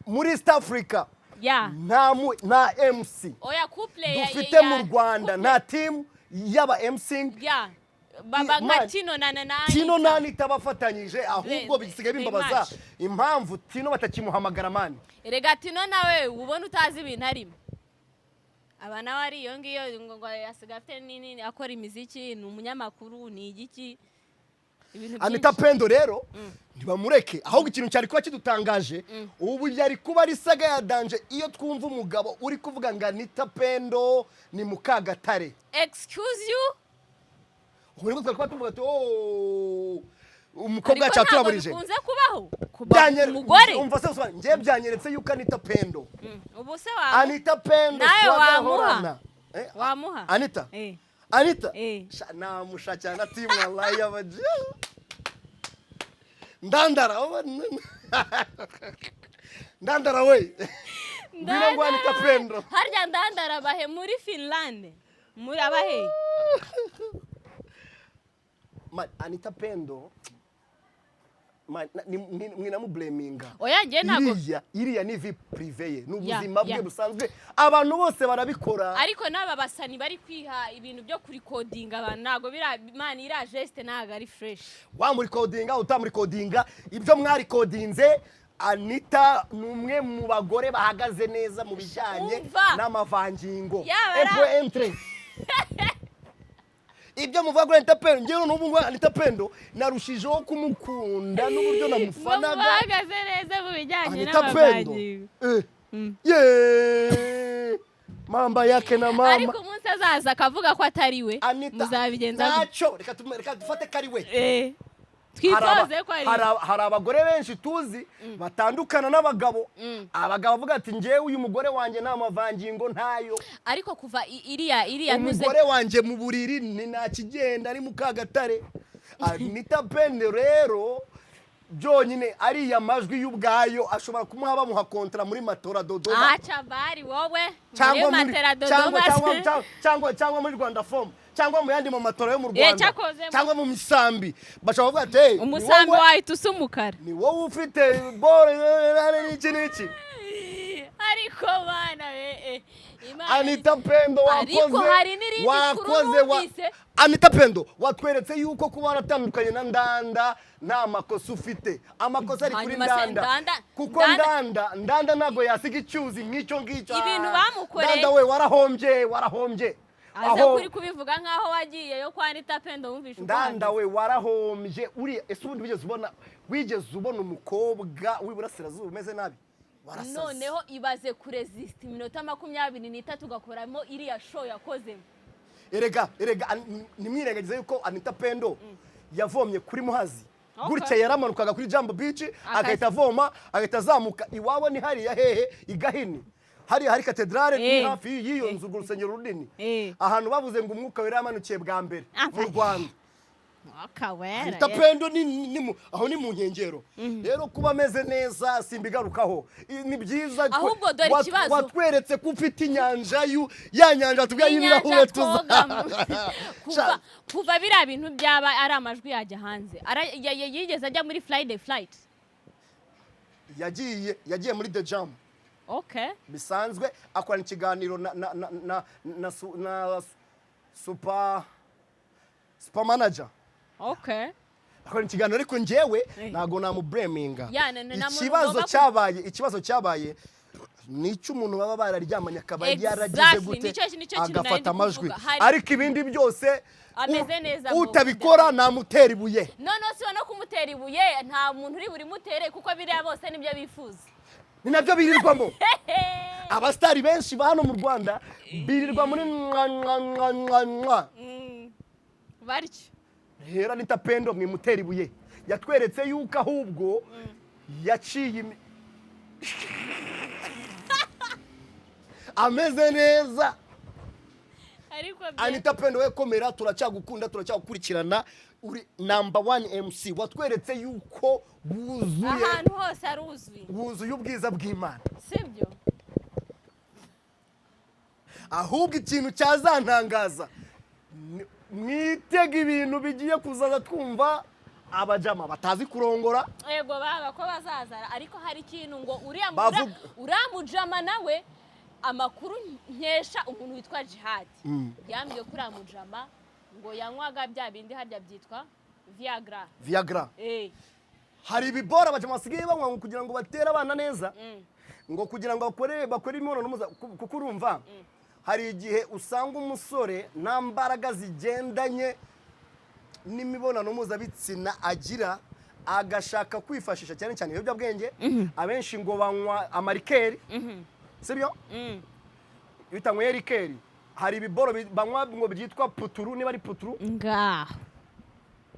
muri East Africa nta MC dufite mu Rwanda nta team yaba MC baba nka Tino na Anita bafatanyije ahubwo bisigaye bimbabaza impamvu Tino batakimuhamagara mani erega Tino nawe ubona utazi ibintu arimo abana wari iyo ngiyo ngo yasiga afite nini akora imiziki ni umunyamakuru ni igiki Anita Pendo rero ntibamureke ahubwo ikintu cyari kuba kidutangaje ubu yari kuba ari saga ya danje iyo twumva umugabo uri kuvuga ngo Anita Pendo ni Mukagatare excuse you ubwo twari tuvuga ati umukobwa yacu aturaburije kunze kubaho umugore umva se ngiye byanyeretse yuko Anita Pendo ubu se Anita Pendo wamuha Anita namushakira na timu wallahi yabaje ndandara we ngwino ngo Anita Pendo harya ndandara bahe muri Finland muri abahe Anita Pendo mwinamu blaminga oya nge nako iriya ni vie privé ye n'ubuzima bwe busanzwe abantu bose barabikora ariko naba basani bari kwiha ibintu byo kuri coding abantu nago man ira geste naga ari fresh wa muri codinga utamuri codinga ibyo mwari codinze Anita numwe mu bagore bahagaze neza mu bijyanye n'amavangingo entre ibyo muvuga kuri Anita Pendo ngero n'ubu Anita Pendo narushijeho kumukunda n'uburyo namufanaga bahagaze neza mu bijyanye n'amavangingo mamba yake na mama ariko umunsi azaza akavuga ko atari we muzabigenza ntacyo reka dufate kari we twifuze ko ari hari abagore benshi tuzi batandukana n'abagabo abagabo bavuga ati ngewe uyu mugore wanjye nta mavangingo ntayo ariko kuva iriya umugore wanjye mu buriri ni nakigenda ari Mukagatare Anita Pendo rero byonyine ariya majwi y'ubwayo ashobora kumuha bamuha kontra muri Matora Dodoma bari wowe muri Matora Dodoma cyangwa muri Rwanda Form cyangwa mu yandi matora yo mu Rwanda cyangwa mu misambi bashobora kuvuga ati umusambi wahita usa umukara ni wowe ufite bore n'iki ariko bana Anita Pendo wakoze Anita Pendo watweretse yuko kuba waratandukanye na ndanda nta makosa ufite amakosa ari kuri ndanda kuko ndanda ntago yasiga icyuzi nk'icyo ngicyo ibintu bamukoreye ndanda we warahombye aza kuri kubivuga nkaho wagiye yo kwa Anita Pendo wumvisha ndanda we warahombye uri ese ubundi wigeze ubona umukobwa w'iburasirazuba umeze nabi noneho ibaze kuresist iminota 23 ugakoramo iriya show yakozemo erega nimwirengagize yuko Anita Pendo yavomye kuri Muhazi gutya yaramanukaga kuri Jambo Beach agahita avoma agahita azamuka iwabo ni hariya hehe igahini hari katedrale ni hafi y'iyo nzu urusengero runini ahantu bavuze ngo umwuka wera yamanukiye bwa mbere mu Rwanda akawera Anita Pendo aho ni mu nkengero rero kuba ameze neza simbigarukaho ni byiza ahubwo dore ikibazo watweretse ko ufite inyanja ya nyanja tugaye ibirahure kuva biriya bintu byaba ari amajwi yajya hanze yigeze ajya muri Friday flight yagiye muri The Jam bisanzwe akorana ikiganiro na super manager akorana ikiganiro ariko njyewe ntago namubreminga ikibazo cyabaye nicyo umuntu baba bararyamanye akaba yaragize gute agafata amajwi ariko ibindi byose ameze neza utabikora namutera ibuye none si no kumutera ibuye nta muntu uri buri mutere kuko biriya bose nibyo bifuza ni nabyo birirwamo abastari benshi ba hano mu Rwanda birirwa muri baryo hera Anita Pendo mwimutera ibuye yatweretse yuko ahubwo yaciye ameze neza Anita Pendo we komera turacyagukunda turacyagukurikirana uri number 1 MC watweretse yuko wuzuye ahantu hose aruzuye wuzuye ubwiza bw'Imana sibyo ahubwo ikintu cyazantangaza mwitega ibintu bigiye kuzaza twumva abajama batazi kurongora yego baba ko bazazara ariko hari ikintu ngo uramujama nawe amakuru nkesha umuntu witwa Jihad yambwiye kuri amujama ngo yanywaga bya bindi harya byitwa Viagra hari ibibora abajama basigaye banywa kugira ngo batere abana neza ngo kugira ngo bakore imibonano mpuzabitsina kuko urumva hari igihe usanga umusore nta mbaraga zigendanye n'imibonano mpuzabitsina agira agashaka kwifashisha cyane cyane ibiyobyabwenge abenshi ngo banywa amarikeri sibyo bitanyweye rikeri hari ibiboro banywa ngo byitwa puturu niba ari puturu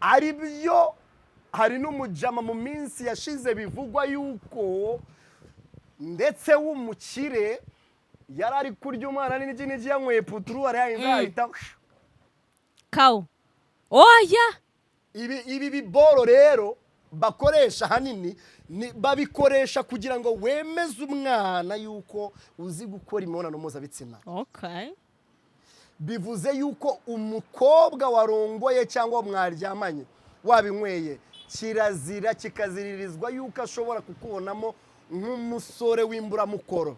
ari byo hari n'umujama mu minsi yashize bivugwa yuko ndetse w'umukire yari ari kurya umwana n'inigi yanyweye puturu arahita kawo oya ibi biboro rero bakoresha hanini babikoresha kugira ngo wemeze umwana yuko uzi gukora imibonano mpuzabitsina bivuze yuko umukobwa warongoye cyangwa mwaryamanye wabinyweye kirazira kikaziririzwa yuko ashobora kukubonamo nk'umusore w'imburamukoro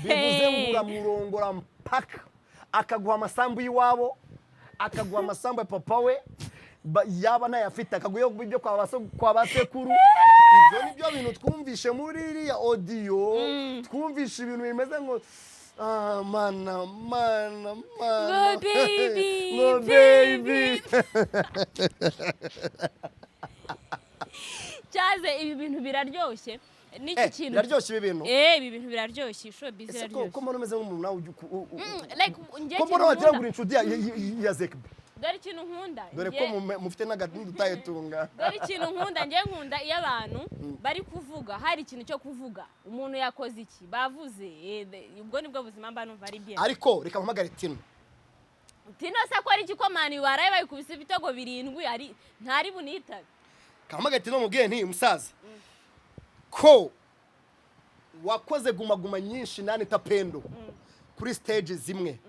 bivuze ngo uramurongora mpaka akaguha amasambu y'iwabo akaguha amasambu ya papa we yaba nayafite akaguha ibyo kwa basekuru ibyo ni byo bintu twumvishe muri iriya audio twumvishe ibintu bimeze ngo mana go baby cyaze ibi bintu biraryoshye niki kintu biraryoshye ibi bintu ibi bintu biraryoshye sho bizi biraryoshye ko mbona umeze nk'umuntu nawe like ngiye ko mbona wagira ngo inshuti ya Zekbe dore ikintu nkunda dore ko mufite n'agatundu tayetunga dore ikintu nkunda ngiye nkunda iyo abantu bari kuvuga hari ikintu cyo kuvuga umuntu yakoze iki bavuze ubwo nibwo buzima mba numva ari bien ariko reka mpamagare Tino se ko ari igikomani waraye bayikubise ibitego 7 ari ntari bunitabe kampamagare Tino mubwiye nti musaza ko wakoze guma nyinshi na Anita Pendo kuri stage zimwe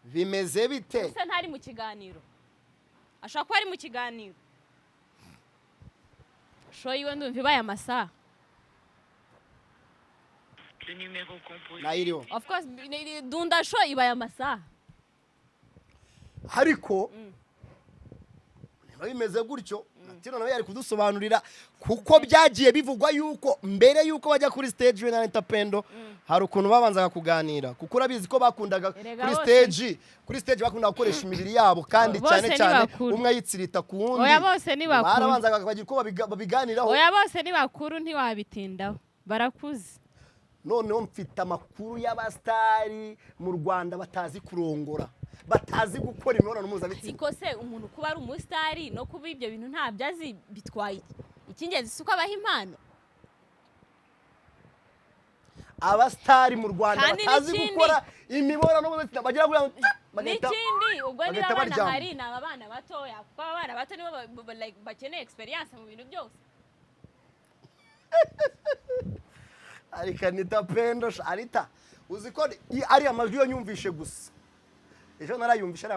bimeze bite se ntari mu kiganiro ashaka ko ari mu kiganiro show yiwe ndumva ibaye amasaha nairiho of course dunda show ibaye amasaha ariko bimeze gutyo Tino nawe yari kudusobanurira kuko byagiye bivugwa yuko mbere yuko bajya kuri stage na Anita Pendo hari ukuntu babanzaga kuganira kuko urabizi ko bakundaga kuri stage bakundaga gukoresha imibiri yabo kandi cyane umwe ayitsirita ku wundi oya bose ni bakuru barabanzaga bagira ko babiganiraho oya bose ni bakuru ntiwabitindaho barakuze noneho mfite amakuru y'abastari mu Rwanda batazi kurongora batazi gukora imibonano mpuzabitsina iko se umuntu kuba ari umustari no kuba ibyo bintu nta byazi bitwaye ikingenzi suko abaha impano abastari mu Rwanda Kandi batazi n'ikindi- gukora imibonano mpuzabitsina bagira ngo n'ikindi ubwo niba bagahita abana baryama. hari ni abana batoya kuko abana bato nibo like bakeneye experience mu bintu byose. ariko Anita Pendo Anita uzi ko ari amajwi yo nyumvishe gusa ejo narayumvishe ari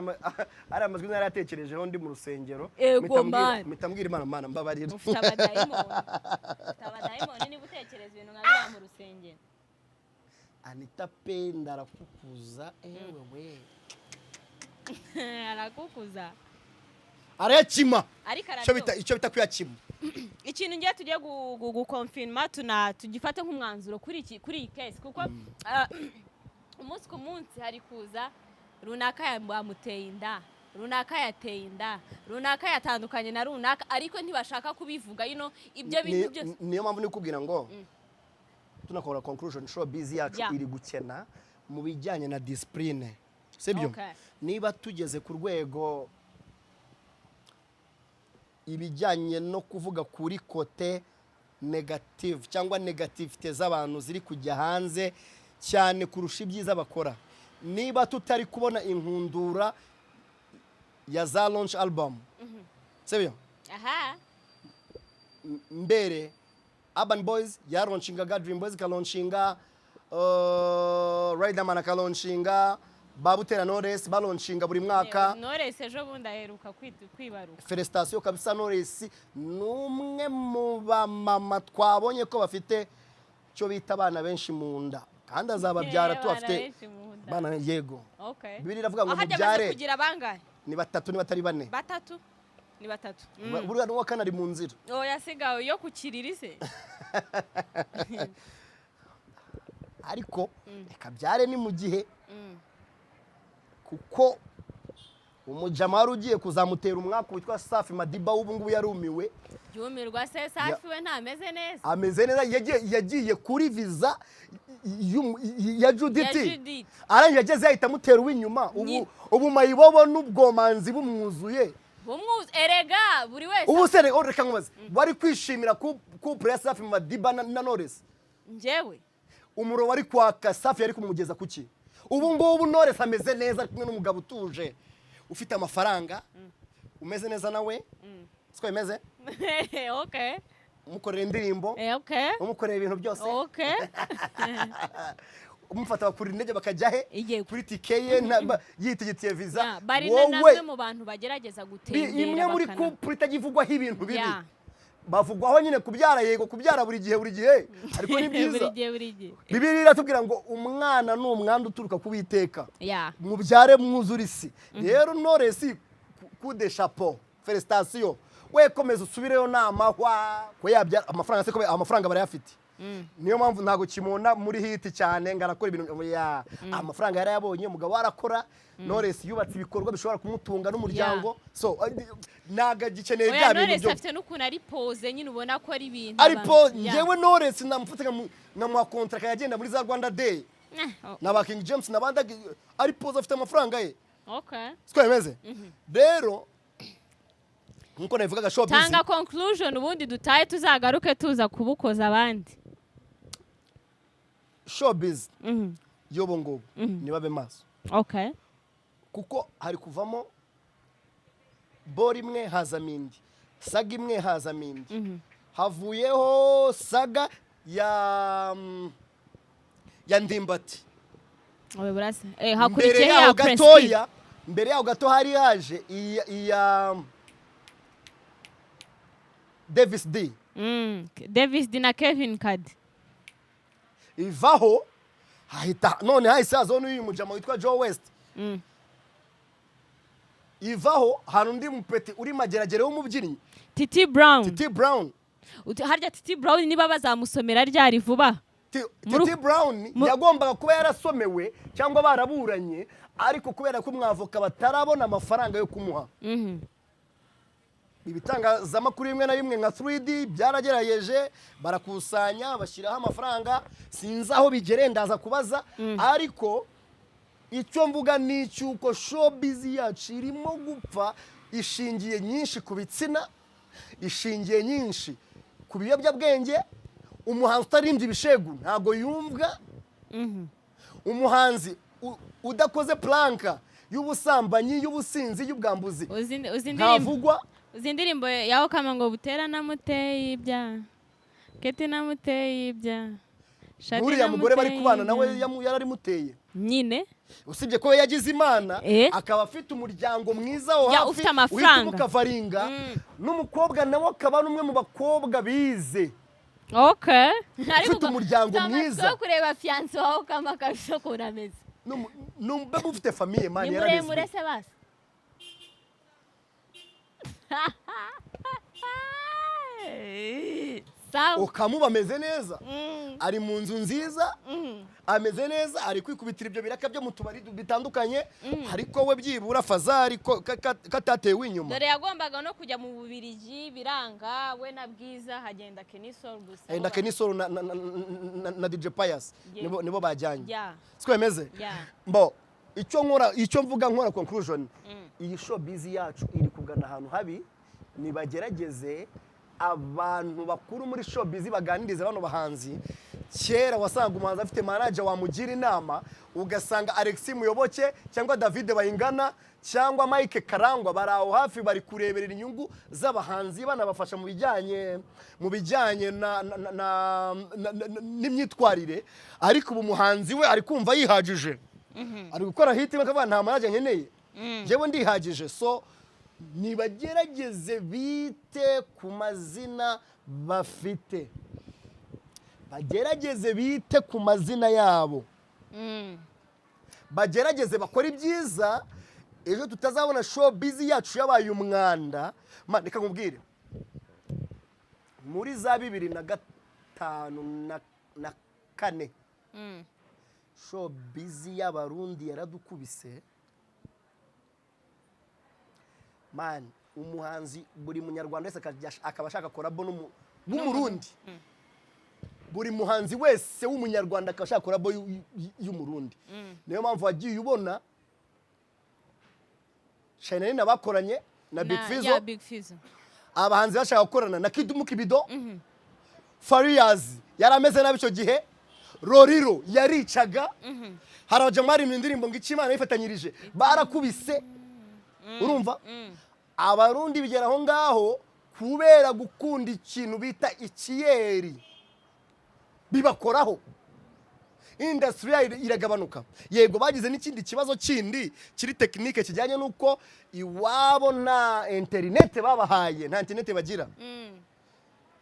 amajwi naratekerejeho ndi mu rusengero Ego man. mitambwira Imana mbabarira Ufite abadayimoni niba utekereza ibintu nka biriya mu rusengero. Anita Pendo arakukuza ewe we Arakukuza arayakima ariko icyo bita kuyakima. ikintu ngiye tugiye gukonfirma tugifate nk'umwanzuro kuri iyi case kuko umunsi ku munsi hari kuza runaka yamuteye inda, runaka yateye inda, runaka yatandukanye na runaka ariko ntibashaka kubivuga ibyo bintu byose. Niyo mpamvu nikubwira ngo tunakora conclusion showbiz yacu iri gukena mu bijyanye na discipline sibyo. Niba tugeze ku rwego ibijyanye no kuvuga kuri kote negative cyangwa negativite z'abantu ziri kujya hanze cyane kurusha ibyiza bakora, niba tutari kubona inkundura ya za launch album sibyo. Mbere Urban Boys yaraunchingaga, Dream Boys kalaunchinga, Riderman kalaunchinga, Gutera Knowless balaunchinga buri mwaka. Knowless ejo bundi aheruka kwibaruka. Felicitation kabisa Knowless numwe mu bamama twabonye ko bafite cyo bita abana benshi mu nda kandi azababyara tubafite bana yego. Bibiri iravuga ngo mubyare kugira bangahe ni batatu ni batari bane. Batatu ni batatu. Buriya n'uwa kanari mu nzira. Yasigawe yo kukiririse. Ariko reka byare ni mu gihe kuko umujama wari ugiye kuzamutera umwaka witwa Safi Madiba ubu ngubu yarumiwe. Yumirwa se Safi we ntameze neza. Ameze neza yagiye kuri visa ya Judith. Aranje yageze yahita mutera uw'inyuma ubu mayibobo n'ubwomanzi bumwuzuye. Erega buri wese. Ubu se reka nkubaze wari kwishimira couple ya Safi Madiba na Knowless? Njyewe umuro wari kwaka Safi yari kumugeza kuki? Ubu ngubu Knowless ameze neza kumwe n'umugabo utuje ufite amafaranga umeze neza nawe siko imeze. Umukorera indirimbo umukorera ibintu byose umufata bakuri intege bakajya he kuri tikeye yitegetiye visa. Bari namwe mu bantu bagerageza gutembera imwe muri couple itagivugwaho ibintu bibi bavugwaho nyine kubyara yego kubyara buri gihe ariko ni byiza. Bibiliya iratubwira ngo umwana ni umwanda uturuka kubiteka mubyare mwuzura isi. Rero Knowless kude chapeau felicitation we komeza usubireyo namahwa ko yabyara amafaranga se ko amafaranga barayafite. Niyo mpamvu ntago kimona muri hit cyane ngarakora ibintu ya amafaranga yarayabonye umugabo warakora. Knowless yubatse ibikorwa bishobora kumutunga n'umuryango so naga gikeneye bya bintu byo. Knowless afite n'ukuntu ari pose nyine ubona ko ari ibintu ari pose. Ngewe Knowless namufataga na mu contract yagenda muri za Rwanda Day na ba King James nabanda ari pose afite amafaranga ye. Siko yemeze. Rero nkuko navugaga showbiz tanga conclusion ubundi dutaye tuzagaruke tuza kubukoza abandi. Showbiz yobo ngobo nibabe maso kuko hari kuvamo bori imwe haza mindi, saga imwe haza mindi. Havuyeho saga ya Ndimbati. Hakurikiye ya Prestige. Mbere yaho gato hari yaje iya Davis D. Davis D na Kevin Kade. Ivaho hahita none hahise hazo n'uyu mujama witwa Joe West. Ivaho hari undi mupeti uri mageragere w'umubyinnyi Titi Brown. Harya Titi Brown niba bazamusomera ryari vuba. Titi Brown yagombaga kuba yarasomewe cyangwa baraburanye ariko kubera ko umwavoka batarabona amafaranga yo kumuha. Ibitangazamakuru bimwe na bimwe nka 3D byaragerageje barakusanya bashyiraho amafaranga sinzi aho bigerendaza kubaza ariko icyo mvuga ni cyuko showbiz yacu irimo gupfa ishingiye nyinshi ku bitsina, ishingiye nyinshi ku biyobyabwenge. Umuhanzi utarimbye ibishegu ntago yumvwa umuhanzi udakoze planka y'ubusambanyi y'ubusinzi y'ubwambuzi ntavugwa. uzi indirimbo yaho kama ngo Butera namuteye ibya Kete namuteye ibya uriya mugore bari kubana nawe yararimuteye nyine, usibye ko yagize imana akaba afite umuryango mwiza wo hafi ufite umukavaringa n'umukobwa nawe akaba n'umwe mu bakobwa bize. Okay, ufite umuryango mwiza so kureba fiance wawe kama kabisa ko urameze numbe mufite famille man yarameze ni murese basi ukamuba ameze neza ari mu nzu nziza ameze neza ari kwikubitira ibyo biraka byo mu tubari bitandukanye ariko we byibura fazari katatewe inyuma. Dore yagombaga no kujya mu Bubirigi biranga we na Bwiza hagenda Kenisol gusa enda Kenisol na DJ Pius nibo bajyanye siko yemeze mbo icyo mvuga nkora conclusion iyi show busy yacu iri kugana ahantu habi nibagerageze abantu bakuru muri show busy baganiriza bano bahanzi. Kera wasanga umuhanzi afite manager wamugira inama ugasanga Alexis Muyoboke cyangwa David Bayingana cyangwa Mike Karangwa baraho hafi bari kureberera inyungu z'abahanzi banabafasha mu bijyanye n'imyitwarire, ariko ubu muhanzi we ari kumva yihagije ari gukora hit bakavuga nta manager nkeneye jewe ndihagije. So nibagerageze bite ku mazina bafite, bagerageze bite ku mazina yabo, bagerageze bakora ibyiza ejo tutazabona show busy yacu yabaye umwanda. Reka nkubwire muri za 2005 na 4 show busy y'abarundi yaradukubise man. Umuhanzi buri munyarwanda wese akaba ashaka korabo n'umurundi, buri muhanzi wese w'umunyarwanda akaba ashaka korabo y'umurundi. Niyo mpamvu wagiye ubona Chanel nabakoranye na Big Fizzo, abahanzi bashaka gukorana na Kid Mukibido, Fariaz yarameze nabi cyo gihe, Roriro yaricaga, harabajamari mu ndirimbo ngo Imana yifatanyirije barakubise. Urumva abarundi bigera aho ngaho kubera gukunda ikintu bita ikiyeri bibakoraho, industry iragabanuka. Yego bagize n'ikindi kibazo kindi kiri technique kijyanye nuko iwabo na internet babahaye, nta internet bagira.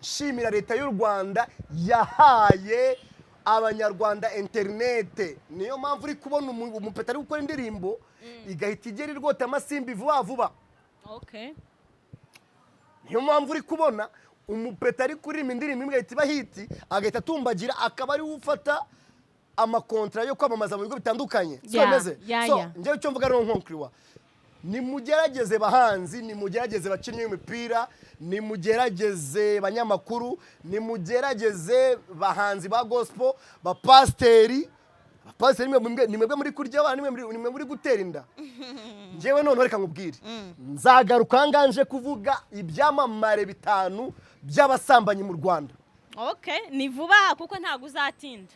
Shimira leta y'u Rwanda yahaye abanyarwanda internet, niyo mpamvu uri kubona umupeta ari gukora indirimbo igahita igera irwota amasimbi vuba. Okay, niyo mpamvu uri kubona umupeta ari kuririmba indirimbo imwe igahita iba hiti agahita atumbagira akaba ari ufata amakontra yo kwamamaza mu bigo bitandukanye. So meze so njyewe cyo mvuga rero nkonkriwa nimugerageze bahanzi, nimugerageze bakinnyi y'umupira, nimugerageze banyamakuru, nimugerageze bahanzi ba gospel, ba pasteri nimwebwe muri kurya abana, nimwe muri gutera inda. Njyewe none reka nkubwire nzagaruka nganje kuvuga ibyamamare 5 by'abasambanyi mu Rwanda. Okay, ni vuba kuko ntago uzatinda.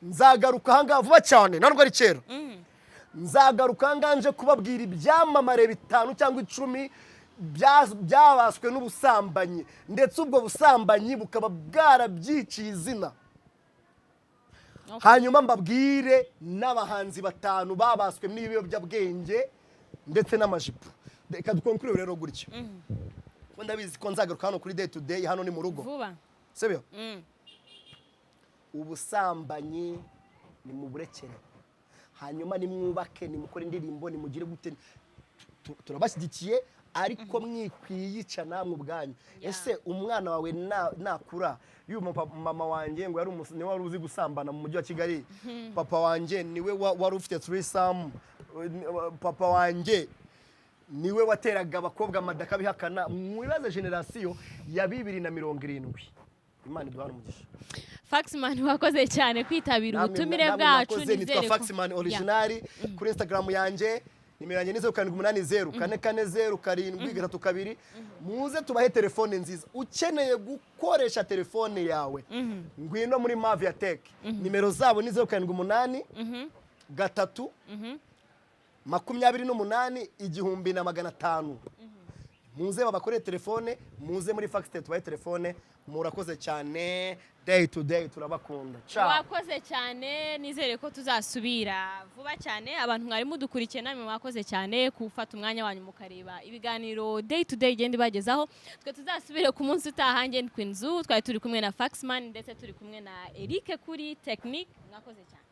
Nzagaruka hanga vuba cyane ntabwo ari kera. Nzagaruka nganje kubabwira ibyamamare 5 cyangwa 10 byabaswe n'ubusambanyi, ndetse ubwo busambanyi bukaba bwarabyiciye izina. Hanyuma mbabwire n'abahanzi 5 babaswe n'ibiyobyabwenge ndetse n'amajipo. Reka dukonkurire rero gutyo. Ko ndabizi ko nzagaruka hano kuri day to day hano ni mu rugo. Vuba. Sebyo? Ubusambanyi ni mu burekere. Hanyuma ni mwubake, ni mukora indirimbo, ni mugire gute. Turabashyigikiye ariko mwikwiyica namwe ubwanyu. Ese umwana wawe nakura mama wanjye ngo yari umusni wari uzi gusambana mu mujyi wa Kigali, papa wanjye niwe wari ufite threesome, papa wanjye niwe wateraga abakobwa amadaka bihakana. Mwibaze generation ya 2070. Imana iduhana umugisha. Faxman wakoze cyane kwitabira ubutumire bwacu. Nitwa Faxman original kuri Instagram yanjye nimero yanjye ni 0780444072 muze tubahe telefone nziza ukeneye gukoresha telefone yawe ngwino muri Maviatech nimero zabo ni 0788 gatatu 28,500 muze babakoreye telefone muze muri Faxte tubahe telefone murakoze cyane day to day turabakunda wakoze cyane nizere ko tuzasubira vuba cyane abantu mwari mudukurikiye namwe mwakoze cyane kufata umwanya wanyu mukareba ibiganiro day to day gende bagezaho twe tuzasubire ku munsi utahange Queen Zoo twari turi kumwe na Faxman ndetse turi kumwe na Eric kuri technique mwakoze cyane